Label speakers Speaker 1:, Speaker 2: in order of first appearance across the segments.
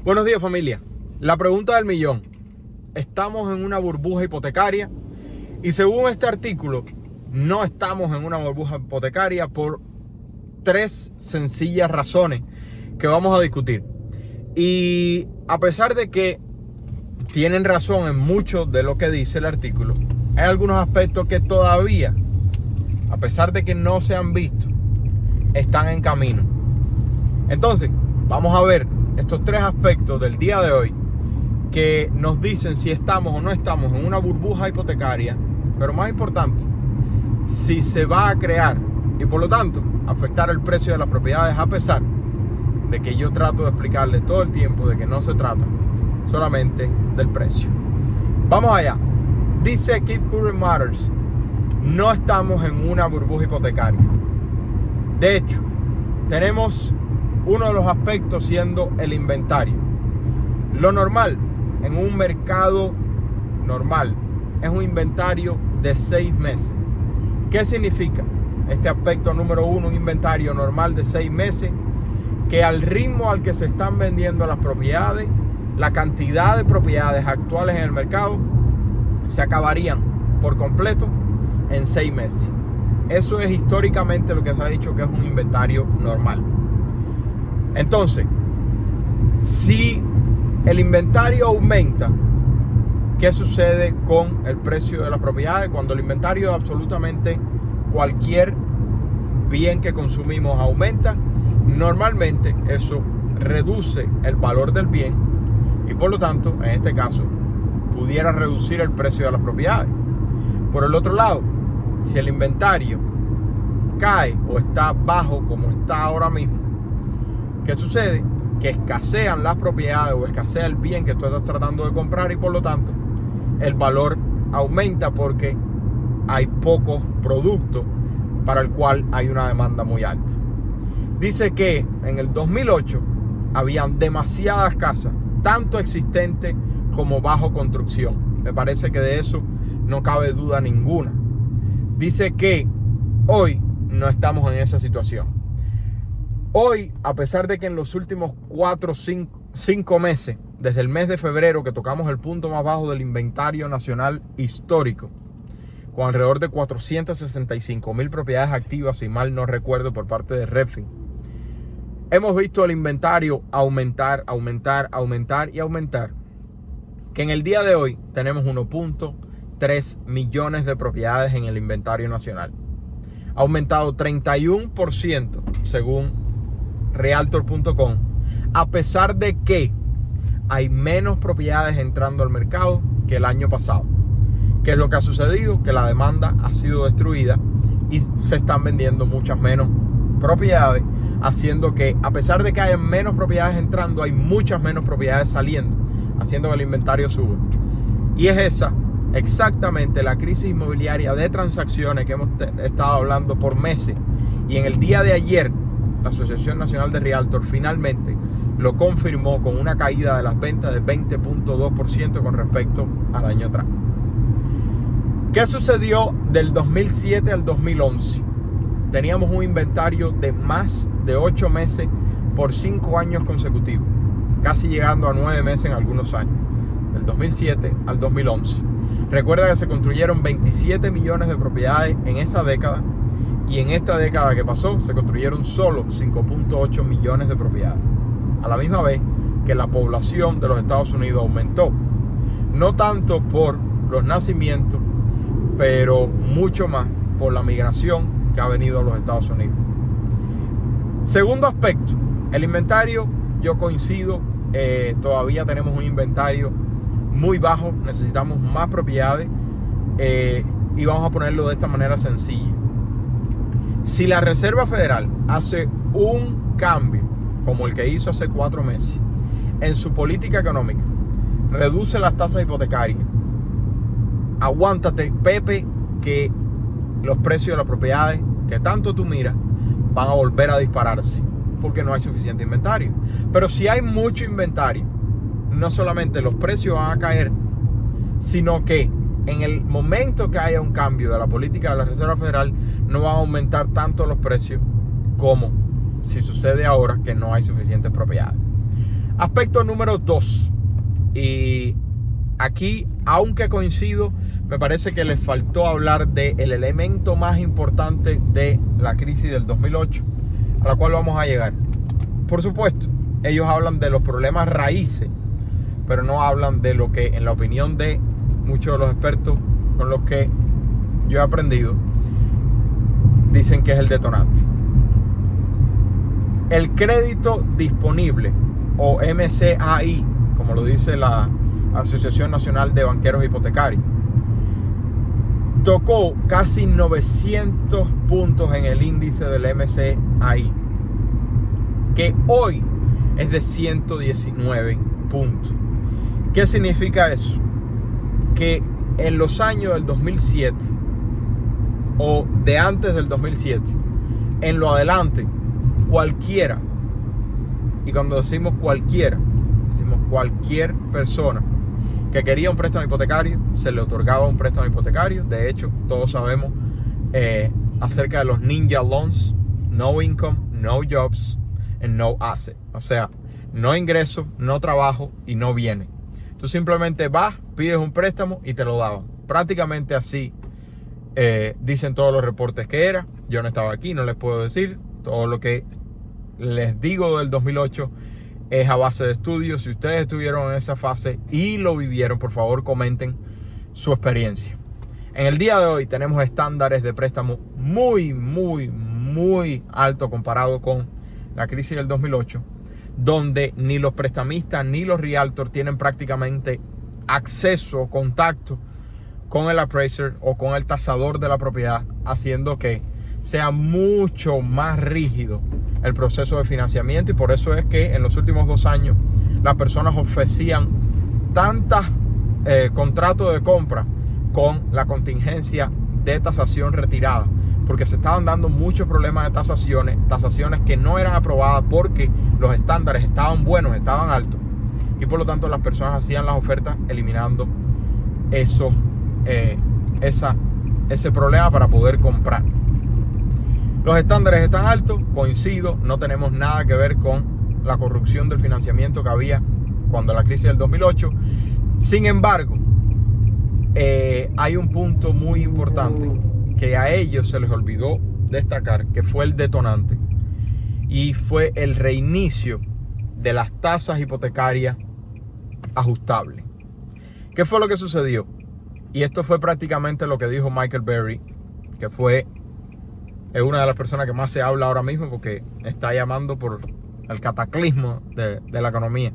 Speaker 1: Buenos días, familia. La pregunta del millón. ¿Estamos en una burbuja hipotecaria? Y según este artículo, no estamos en una burbuja hipotecaria por tres sencillas razones que vamos a discutir. Y a pesar de que tienen razón en mucho de lo que dice el artículo, hay algunos aspectos que todavía, a pesar de que no se han visto, están en camino. Entonces, vamos a ver estos tres aspectos del día de hoy que nos dicen si estamos o no estamos en una burbuja hipotecaria, pero más importante, si se va a crear y por lo tanto afectar el precio de las propiedades, a pesar de que yo trato de explicarles todo el tiempo de que no se trata solamente del precio. Vamos allá. Dice Keep Current Matters, no estamos en una burbuja hipotecaria. De hecho, tenemos uno de los aspectos siendo el inventario. Lo normal en un mercado normal es un inventario de 6 meses. ¿Qué significa este aspecto número uno? Un inventario normal de 6 meses, que al ritmo al que se están vendiendo las propiedades, la cantidad de propiedades actuales en el mercado se acabarían por completo en 6 meses. Eso es históricamente lo que se ha dicho que es un inventario normal. Entonces, si el inventario aumenta, ¿qué sucede con el precio de las propiedades? Cuando el inventario de absolutamente cualquier bien que consumimos aumenta, normalmente eso reduce el valor del bien y por lo tanto, en este caso, pudiera reducir el precio de las propiedades. Por el otro lado, si el inventario cae o está bajo como está ahora mismo, ¿qué sucede? Que escasean las propiedades o escasea el bien que tú estás tratando de comprar y por lo tanto el valor aumenta porque hay pocos productos para el cual hay una demanda muy alta. Dice que en el 2008 habían demasiadas casas, tanto existentes como bajo construcción. Me parece que de eso no cabe duda ninguna. Dice que hoy no estamos en esa situación. Hoy, a pesar de que en los últimos 4 o 5 meses, desde el mes de febrero que tocamos el punto más bajo del inventario nacional histórico, con alrededor de 465,000 propiedades activas, si mal no recuerdo, por parte de Redfin, hemos visto el inventario aumentar, que en el día de hoy tenemos 1.3 millones de propiedades en el inventario nacional. Ha aumentado 31% según Realtor.com, a pesar de que hay menos propiedades entrando al mercado que el año pasado. ¿Qué es lo que ha sucedido? Que la demanda ha sido destruida y se están vendiendo muchas menos propiedades, haciendo que, a pesar de que hay menos propiedades entrando, hay muchas menos propiedades saliendo, haciendo que el inventario suba. Y es esa exactamente la crisis inmobiliaria de transacciones que hemos estado hablando por meses. Y en el día de ayer, la Asociación Nacional de Realtor finalmente lo confirmó con una caída de las ventas de 20.2% con respecto al año atrás. ¿Qué sucedió del 2007 al 2011? Teníamos un inventario de más de 8 meses por 5 años consecutivos, casi llegando a 9 meses en algunos años, del 2007 al 2011. Recuerda que se construyeron 27 millones de propiedades en esta década y en esta década que pasó se construyeron solo 5.8 millones de propiedades, a la misma vez que la población de los Estados Unidos aumentó, no tanto por los nacimientos, pero mucho más por la migración que ha venido a los Estados Unidos. Segundo aspecto, el inventario. Yo coincido, todavía tenemos un inventario muy bajo, necesitamos más propiedades y vamos a ponerlo de esta manera sencilla. Si la Reserva Federal hace un cambio como el que hizo hace 4 meses en su política económica, reduce las tasas hipotecarias, aguántate, Pepe, que los precios de las propiedades que tanto tú miras van a volver a dispararse porque no hay suficiente inventario. Pero si hay mucho inventario, no solamente los precios van a caer, sino que en el momento que haya un cambio de la política de la Reserva Federal, no van a aumentar tanto los precios como si sucede ahora que no hay suficientes propiedades. Aspecto número 2. Y aquí, aunque coincido, me parece que les faltó hablar del elemento más importante de la crisis del 2008, a la cual vamos a llegar. Por supuesto, ellos hablan de los problemas raíces, pero no hablan de lo que, en la opinión de muchos de los expertos con los que yo he aprendido, dicen que es el detonante. El crédito disponible, o MCAI, como lo dice la Asociación Nacional de Banqueros Hipotecarios, tocó casi 900 puntos en el índice del MCAI, que hoy es de 119 puntos. ¿Qué significa eso? Que en los años del 2007 o de antes del 2007, en lo adelante, cualquiera, y cuando decimos cualquiera, decimos cualquier persona que quería un préstamo hipotecario, se le otorgaba un préstamo hipotecario. De hecho, todos sabemos acerca de los ninja loans: no income, no jobs and no asset. O sea, no ingreso, no trabajo y no viene. Tú simplemente vas, pides un préstamo y te lo daban. Prácticamente así dicen todos los reportes que era. Yo no estaba aquí, no les puedo decir. Todo lo que les digo del 2008 es a base de estudios. Si ustedes estuvieron en esa fase y lo vivieron, por favor comenten su experiencia. En el día de hoy tenemos estándares de préstamo muy alto comparado con la crisis del 2008, donde ni los prestamistas ni los realtors tienen prácticamente acceso o contacto con el appraiser o con el tasador de la propiedad, haciendo que sea mucho más rígido el proceso de financiamiento. Y por eso es que en los últimos 2 años las personas ofrecían tantos contratos de compra con la contingencia de tasación retirada, porque se estaban dando muchos problemas de tasaciones que no eran aprobadas porque los estándares estaban buenos, estaban altos, y por lo tanto las personas hacían las ofertas eliminando ese problema para poder comprar. Los estándares están altos, coincido, no tenemos nada que ver con la corrupción del financiamiento que había cuando la crisis del 2008. Sin embargo, hay un punto muy importante que a ellos se les olvidó destacar, que fue el detonante, y fue el reinicio de las tasas hipotecarias ajustables. ¿Qué fue lo que sucedió? Y esto fue prácticamente lo que dijo Michael Burry, que es una de las personas que más se habla ahora mismo, porque está llamando por el cataclismo de la economía,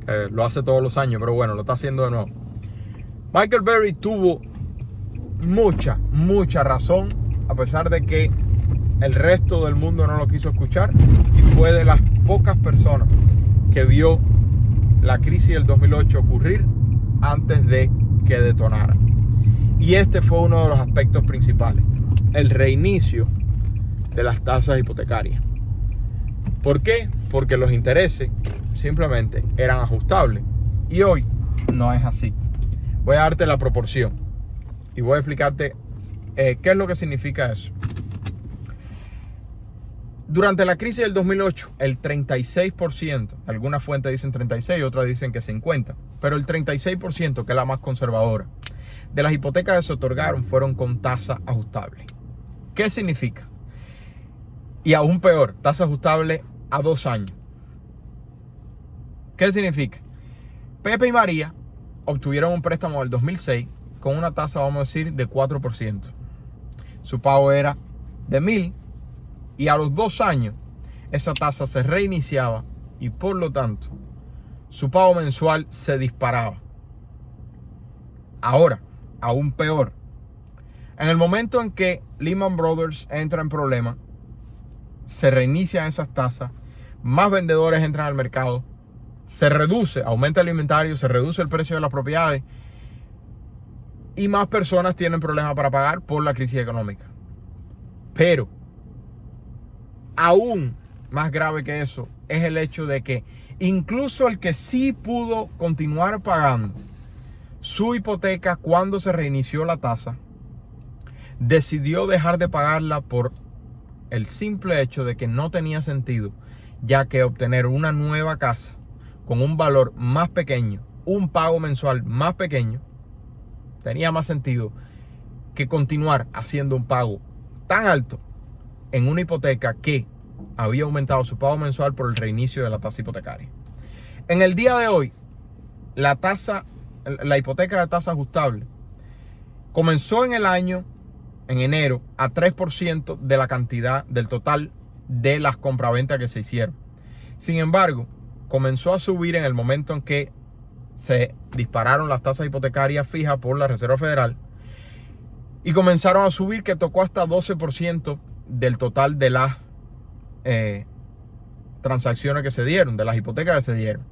Speaker 1: que lo hace todos los años, pero bueno, lo está haciendo de nuevo. Michael Burry tuvo mucha razón, a pesar de que el resto del mundo no lo quiso escuchar, y fue de las pocas personas que vio la crisis del 2008 ocurrir antes de que detonara. Y este fue uno de los aspectos principales: el reinicio de las tasas hipotecarias. ¿Por qué? Porque los intereses simplemente eran ajustables, y hoy no es así. Voy a darte la proporción y voy a explicarte qué es lo que significa eso. Durante la crisis del 2008, el 36%, algunas fuentes dicen 36, otras dicen que 50, pero el 36%, que es la más conservadora, de las hipotecas que se otorgaron fueron con tasa ajustable. ¿Qué significa? Y aún peor, tasa ajustable a 2 años. ¿Qué significa? Pepe y María obtuvieron un préstamo del 2006 con una tasa, vamos a decir, de 4%. Su pago era de 1,000, y a los 2 años esa tasa se reiniciaba, y por lo tanto su pago mensual se disparaba. Ahora, aún peor, en el momento en que Lehman Brothers entra en problemas, se reinician esas tasas, más vendedores entran al mercado, se reduce, aumenta el inventario, se reduce el precio de las propiedades, y más personas tienen problemas para pagar por la crisis económica. Pero aún más grave que eso es el hecho de que incluso el que sí pudo continuar pagando su hipoteca cuando se reinició la tasa, decidió dejar de pagarla por el simple hecho de que no tenía sentido, ya que obtener una nueva casa con un valor más pequeño, un pago mensual más pequeño, tenía más sentido que continuar haciendo un pago tan alto en una hipoteca que había aumentado su pago mensual por el reinicio de la tasa hipotecaria. En el día de hoy, la hipoteca de tasa ajustable comenzó en el año, en enero, a 3% de la cantidad del total de las compraventas que se hicieron. Sin embargo, comenzó a subir en el momento en que se dispararon las tasas hipotecarias fijas por la Reserva Federal y comenzaron a subir, que tocó hasta 12% del total de las transacciones que se dieron, de las hipotecas que se dieron.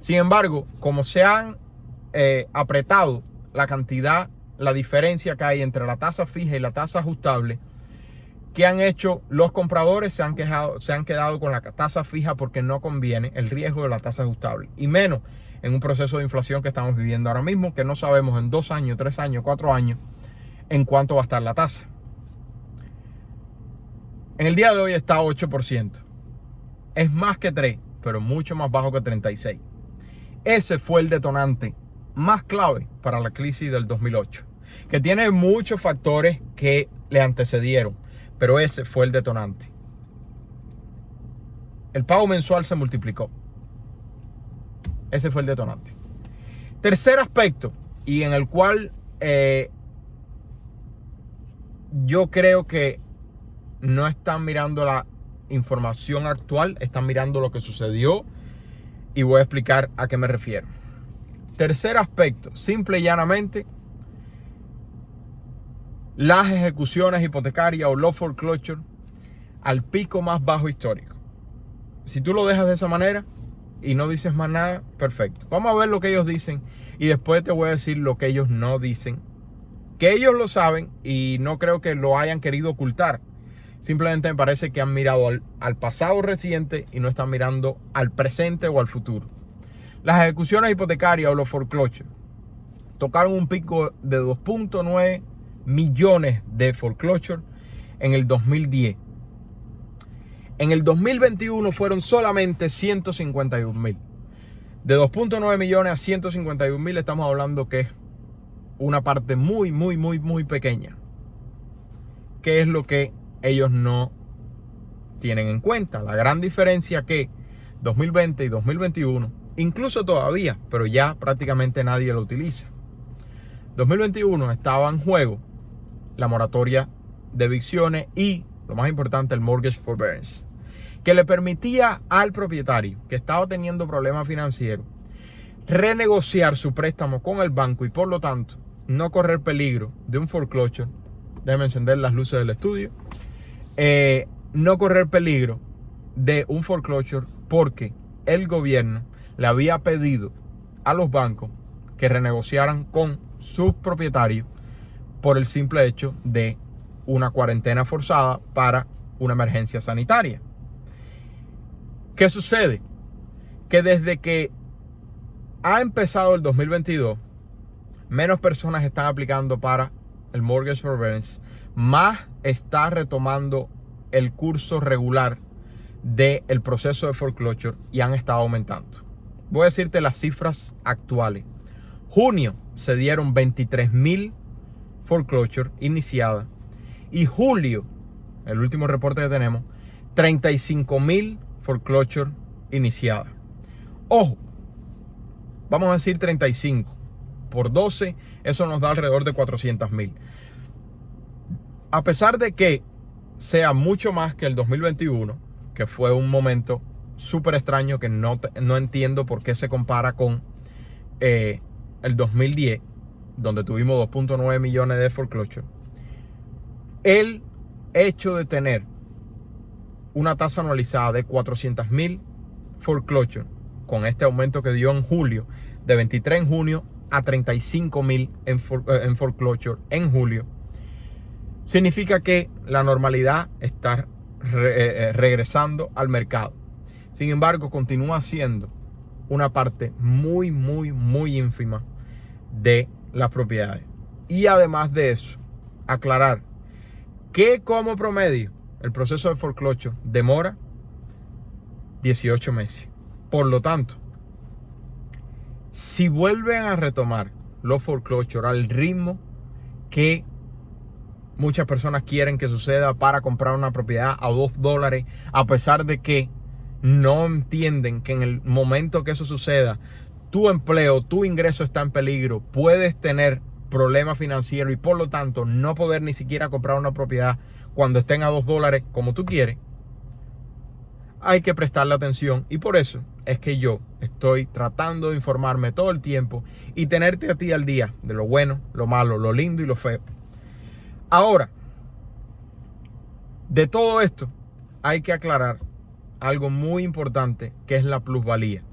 Speaker 1: Sin embargo, como se han apretado la cantidad, la diferencia que hay entre la tasa fija y la tasa ajustable, ¿qué han hecho los compradores? Se han quedado con la tasa fija porque no conviene el riesgo de la tasa ajustable, y menos en un proceso de inflación que estamos viviendo ahora mismo, que no sabemos en 2 años, 3 años, 4 años en cuánto va a estar la tasa. En el día de hoy está a 8%. Es más que 3, pero mucho más bajo que 36. Ese fue el detonante más clave para la crisis del 2008, que tiene muchos factores que le antecedieron, pero ese fue el detonante. El pago mensual se multiplicó. Ese fue el detonante. Tercer aspecto, y en el cual yo creo que no están mirando la información actual, están mirando lo que sucedió, y voy a explicar a qué me refiero. Tercer aspecto, simple y llanamente, las ejecuciones hipotecarias o low foreclosure al pico más bajo histórico. Si tú lo dejas de esa manera y no dices más nada, perfecto. Vamos a ver lo que ellos dicen y después te voy a decir lo que ellos no dicen, que ellos lo saben y no creo que lo hayan querido ocultar. Simplemente me parece que han mirado al pasado reciente y no están mirando al presente o al futuro. Las ejecuciones hipotecarias o los foreclosure tocaron un pico de 2.9 millones de foreclosure en el 2010. En el 2021 fueron solamente 151,000. De 2.9 millones a 151,000 estamos hablando que es una parte muy pequeña. ¿Qué es lo que ellos no tienen en cuenta? La gran diferencia que 2020 y 2021, incluso todavía, pero ya prácticamente nadie lo utiliza. 2021 estaba en juego la moratoria de evicciones y, lo más importante, el mortgage forbearance, que le permitía al propietario que estaba teniendo problemas financieros renegociar su préstamo con el banco y por lo tanto no correr peligro de un foreclosure. Déjenme encender las luces del estudio. No correr peligro de un foreclosure porque el gobierno le había pedido a los bancos que renegociaran con sus propietarios por el simple hecho de una cuarentena forzada para una emergencia sanitaria. ¿Qué sucede? Que desde que ha empezado el 2022, menos personas están aplicando para el mortgage forbearance, más está retomando el curso regular del proceso de foreclosure y han estado aumentando. Voy a decirte las cifras actuales. Junio se dieron 23,000 foreclosure iniciadas y julio, el último reporte que tenemos, 35,000 foreclosure iniciadas. Ojo, vamos a decir 35 por 12, eso nos da alrededor de 400,000. A pesar de que sea mucho más que el 2021, que fue un momento súper extraño que no entiendo por qué se compara con el 2010, donde tuvimos 2.9 millones de foreclosure. El hecho de tener una tasa anualizada de 400,000 foreclosure, con este aumento que dio en julio, de 23 en junio a 35,000 en foreclosure en julio, significa que la normalidad está regresando al mercado. Sin embargo, continúa siendo una parte muy ínfima de las propiedades. Y además de eso, aclarar que como promedio el proceso de foreclosure demora 18 meses. Por lo tanto, Si vuelven a retomar los foreclosure al ritmo que muchas personas quieren que suceda para comprar una propiedad a $2, a pesar de que no entienden que en el momento que eso suceda, tu empleo, tu ingreso está en peligro, puedes tener problemas financieros y por lo tanto no poder ni siquiera comprar una propiedad cuando estén a $2 como tú quieres, hay que prestarle atención. Y por eso es que yo estoy tratando de informarme todo el tiempo y tenerte a ti al día de lo bueno, lo malo, lo lindo y lo feo. Ahora, de todo esto hay que aclarar algo muy importante, que es la plusvalía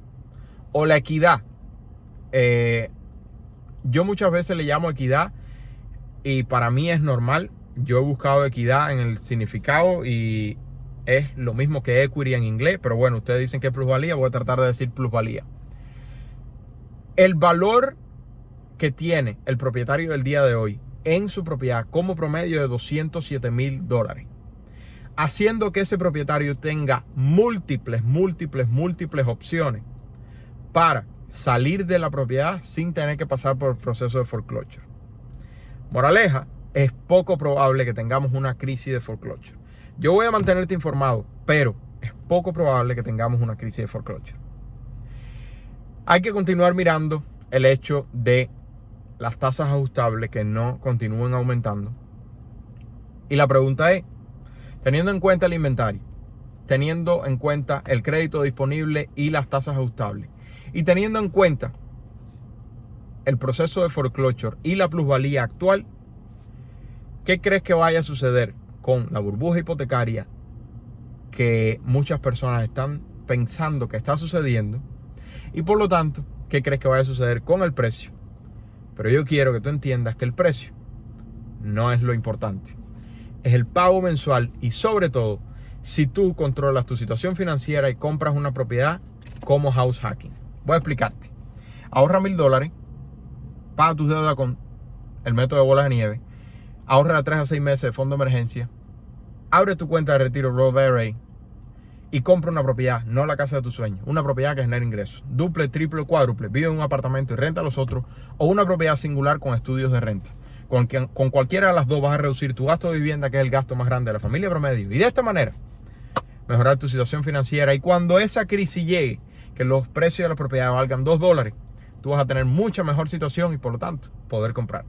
Speaker 1: o la equidad. Yo muchas veces le llamo equidad y para mí es normal. Yo he buscado equidad en el significado y es lo mismo que equity en inglés, pero bueno, ustedes dicen que es plusvalía, voy a tratar de decir plusvalía. El valor que tiene el propietario del día de hoy en su propiedad como promedio de $207,000, haciendo que ese propietario tenga múltiples opciones para salir de la propiedad sin tener que pasar por el proceso de foreclosure. Moraleja, es poco probable que tengamos una crisis de foreclosure. Yo voy a mantenerte informado, pero es poco probable que tengamos una crisis de foreclosure. Hay que continuar mirando el hecho de las tasas ajustables que no continúen aumentando. Y la pregunta es, teniendo en cuenta el inventario, teniendo en cuenta el crédito disponible y las tasas ajustables, y teniendo en cuenta el proceso de foreclosure y la plusvalía actual, ¿qué crees que vaya a suceder con la burbuja hipotecaria que muchas personas están pensando que está sucediendo? Y por lo tanto, ¿qué crees que vaya a suceder con el precio? Pero yo quiero que tú entiendas que el precio no es lo importante. Es el pago mensual y sobre todo, si tú controlas tu situación financiera y compras una propiedad como house hacking. Voy a explicarte. Ahorra $1,000, paga tus deudas con el método de bolas de nieve, ahorra 3 a 6 meses de fondo de emergencia, abre tu cuenta de retiro Roth IRA y compra una propiedad, no la casa de tus sueños, una propiedad que genera ingresos, duple, triple, cuádruple, vive en un apartamento y renta a los otros, o una propiedad singular con estudios de renta. Con cualquiera de las dos vas a reducir tu gasto de vivienda, que es el gasto más grande de la familia promedio, y de esta manera mejorar tu situación financiera. Y cuando esa crisis llegue, que los precios de las propiedades valgan $2, tú vas a tener mucha mejor situación y por lo tanto poder comprar.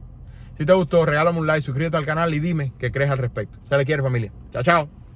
Speaker 1: Si te gustó, regálame un like, suscríbete al canal y dime qué crees al respecto. Se le quiere, familia. Chao, chao.